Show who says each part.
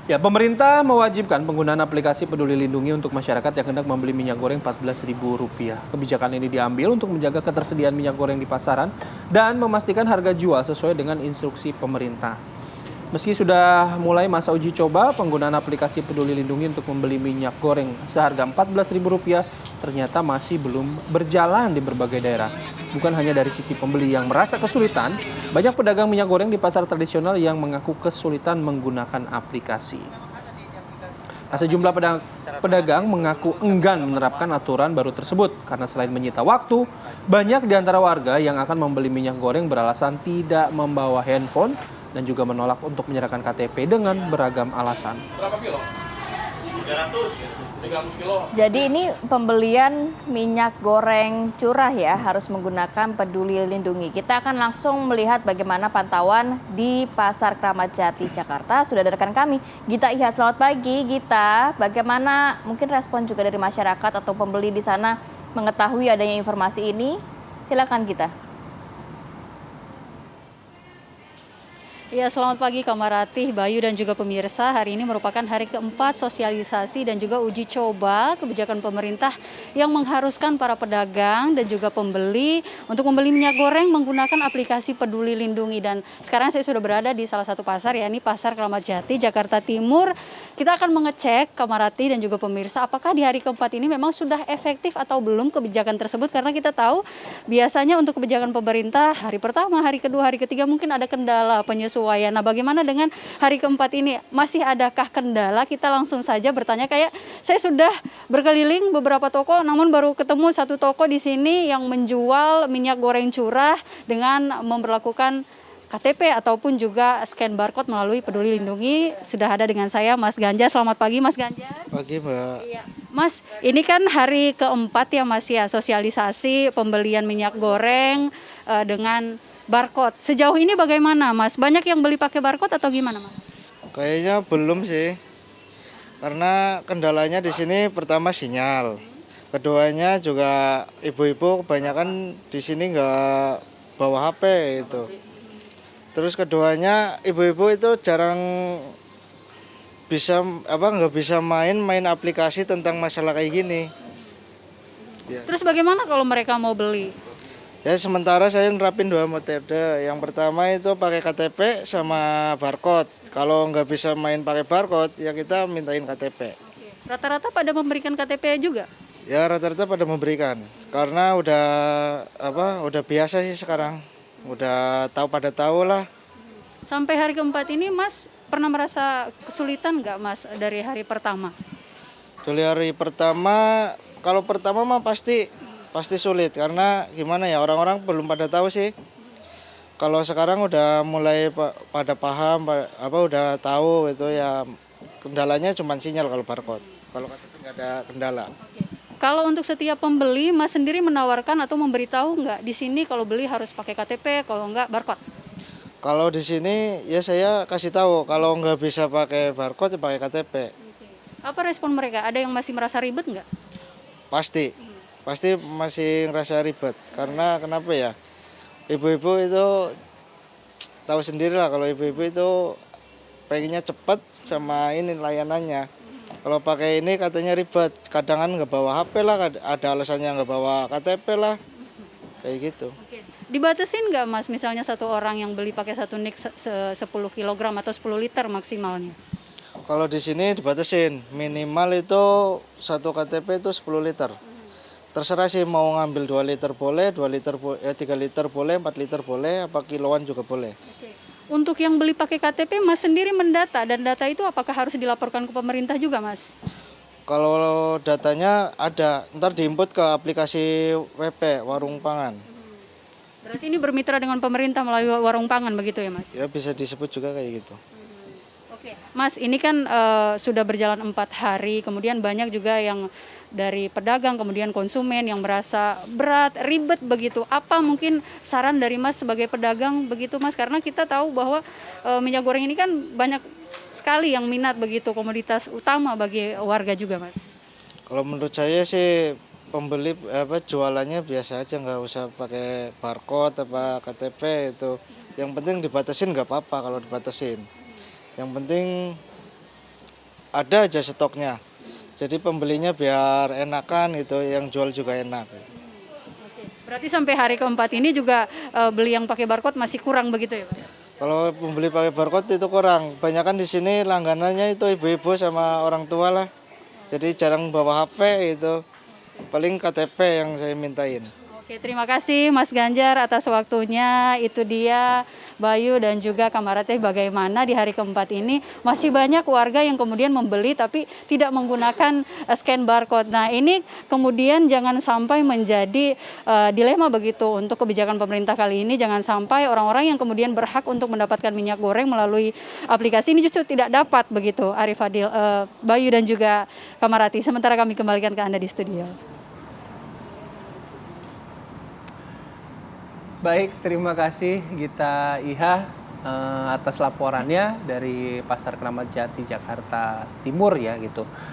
Speaker 1: Ya, pemerintah mewajibkan penggunaan aplikasi Peduli Lindungi untuk masyarakat yang hendak membeli minyak goreng Rp14.000. Kebijakan ini diambil untuk menjaga ketersediaan minyak goreng di pasaran dan memastikan harga jual sesuai dengan instruksi pemerintah. Meski sudah mulai masa uji coba, penggunaan aplikasi Peduli Lindungi untuk membeli minyak goreng seharga Rp14.000 ternyata masih belum berjalan di berbagai daerah. Bukan hanya dari sisi pembeli yang merasa kesulitan, banyak pedagang minyak goreng di pasar tradisional yang mengaku kesulitan menggunakan aplikasi. Nah, sejumlah pedagang mengaku enggan menerapkan aturan baru tersebut karena selain menyita waktu, banyak di antara warga yang akan membeli minyak goreng beralasan tidak membawa handphone dan juga menolak untuk menyerahkan KTP dengan beragam alasan.
Speaker 2: Berapa kilo? 300 kilo.
Speaker 3: Jadi ini pembelian minyak goreng curah ya, harus menggunakan Peduli Lindungi. Kita akan langsung melihat bagaimana pantauan di Pasar Kramat Jati, Jakarta. Sudah ada rekan kami, Gita Iha. Selamat pagi, Gita. Bagaimana mungkin respon juga dari masyarakat atau pembeli di sana mengetahui adanya informasi ini? Silakan, Gita.
Speaker 4: Ya, selamat pagi Kamarati, Bayu dan juga pemirsa. Hari ini merupakan hari keempat sosialisasi dan juga uji coba kebijakan pemerintah yang mengharuskan para pedagang dan juga pembeli untuk membeli minyak goreng menggunakan aplikasi Peduli Lindungi. Dan sekarang saya sudah berada di salah satu pasar, yakni Pasar Kramat Jati, Jakarta Timur. Kita akan mengecek Kamarati dan juga pemirsa apakah di hari keempat ini memang sudah efektif atau belum kebijakan tersebut. Karena kita tahu biasanya untuk kebijakan pemerintah hari pertama, hari kedua, hari ketiga mungkin ada kendala penyesuaian. Nah, bagaimana dengan hari keempat ini? Masih adakah kendala? Kita langsung saja bertanya. Kayak saya sudah berkeliling beberapa toko, namun baru ketemu satu toko di sini yang menjual minyak goreng curah dengan memperlakukan KTP ataupun juga scan barcode melalui Peduli Lindungi. Sudah ada dengan saya Mas Ganjar. Selamat pagi Mas Ganjar.
Speaker 5: Pagi Mbak.
Speaker 4: Iya. Mas, ini kan hari keempat ya Mas ya, sosialisasi pembelian minyak goreng dengan barcode. Sejauh ini bagaimana Mas? Banyak yang beli pakai barcode atau gimana Mas?
Speaker 5: Kayaknya belum sih. Karena kendalanya di sini pertama sinyal. Keduanya juga ibu-ibu kebanyakan di sini nggak bawa HP itu. Terus keduanya ibu-ibu itu jarang nggak bisa main aplikasi tentang masalah kayak gini. Ya.
Speaker 4: Terus bagaimana kalau mereka mau beli?
Speaker 5: Ya sementara saya nerapin 2 metode. Yang pertama itu pakai KTP sama barcode. Kalau nggak bisa main pakai barcode, ya kita mintain KTP.
Speaker 4: Rata-rata pada memberikan KTP juga?
Speaker 5: Ya rata-rata pada memberikan. Karena udah biasa sih sekarang. Udah pada tahu lah.
Speaker 4: Sampai hari keempat ini Mas pernah merasa kesulitan nggak Mas dari hari pertama?
Speaker 5: Dari hari pertama, kalau pertama mah pasti sulit karena gimana ya, orang-orang belum pada tahu sih. Kalau sekarang udah mulai pada paham, udah tahu itu ya, kendalanya cuma sinyal kalau barcode. Kalau KTP nggak ada kendala.
Speaker 4: Kalau untuk setiap pembeli, Mas sendiri menawarkan atau memberitahu nggak di sini kalau beli harus pakai KTP, kalau nggak barcode?
Speaker 5: Kalau di sini ya saya kasih tahu kalau nggak bisa pakai barcode ya pakai KTP.
Speaker 4: Apa respon mereka? Ada yang masih merasa ribet nggak?
Speaker 5: Pasti masih ngerasa ribet karena kenapa ya? Ibu-ibu itu tahu sendiri lah, kalau ibu-ibu itu pengennya cepat sama ini layanannya. Kalau pakai ini katanya ribet, kadang kan nggak bawa HP lah, ada alasannya nggak bawa KTP lah, kayak gitu.
Speaker 4: Dibatasin nggak Mas, misalnya satu orang yang beli pakai satu nik 10 kg atau 10 liter maksimalnya?
Speaker 5: Kalau di sini dibatasin, minimal itu satu KTP itu 10 liter. Terserah sih mau ngambil 2 liter boleh, 3 liter boleh, 4 liter boleh, apa kiloan juga boleh.
Speaker 4: Untuk yang beli pakai KTP, Mas sendiri mendata, dan data itu apakah harus dilaporkan ke pemerintah juga Mas?
Speaker 5: Kalau datanya ada, ntar diinput ke aplikasi WP, Warung Pangan.
Speaker 4: Berarti ini bermitra dengan pemerintah melalui Warung Pangan begitu ya Mas?
Speaker 5: Ya bisa disebut juga kayak gitu.
Speaker 4: Oke, Mas, ini kan sudah berjalan 4 hari, kemudian banyak juga yang dari pedagang, kemudian konsumen yang merasa berat, ribet begitu. Apa mungkin saran dari Mas sebagai pedagang begitu Mas? Karena kita tahu bahwa minyak goreng ini kan banyak sekali yang minat begitu, komoditas utama bagi warga juga Mas.
Speaker 5: Kalau menurut saya sih pembeli jualannya biasa aja, nggak usah pakai barcode apa KTP itu. Yang penting dibatasin nggak apa-apa kalau dibatasin. Yang penting ada aja stoknya. Jadi pembelinya biar enakan gitu, yang jual juga enak.
Speaker 4: Berarti sampai hari keempat ini juga beli yang pakai barcode masih kurang begitu ya Pak?
Speaker 5: Kalau pembeli pakai barcode itu kurang. Banyakan di sini langganannya itu ibu-ibu sama orang tua lah. Jadi jarang bawa HP itu. Paling KTP yang saya mintain.
Speaker 4: Oke, terima kasih Mas Ganjar atas waktunya. Itu dia Bayu dan juga Kamaratih, bagaimana di hari keempat ini masih banyak warga yang kemudian membeli tapi tidak menggunakan scan barcode. Nah, ini kemudian jangan sampai menjadi dilema begitu untuk kebijakan pemerintah kali ini. Jangan sampai orang-orang yang kemudian berhak untuk mendapatkan minyak goreng melalui aplikasi ini justru tidak dapat begitu. Arif Fadil, Bayu dan juga Kamaratih. Sementara kami kembalikan ke Anda di studio.
Speaker 1: Baik, terima kasih Gita Iha atas laporannya dari Pasar Kramat Jati, Jakarta Timur ya gitu.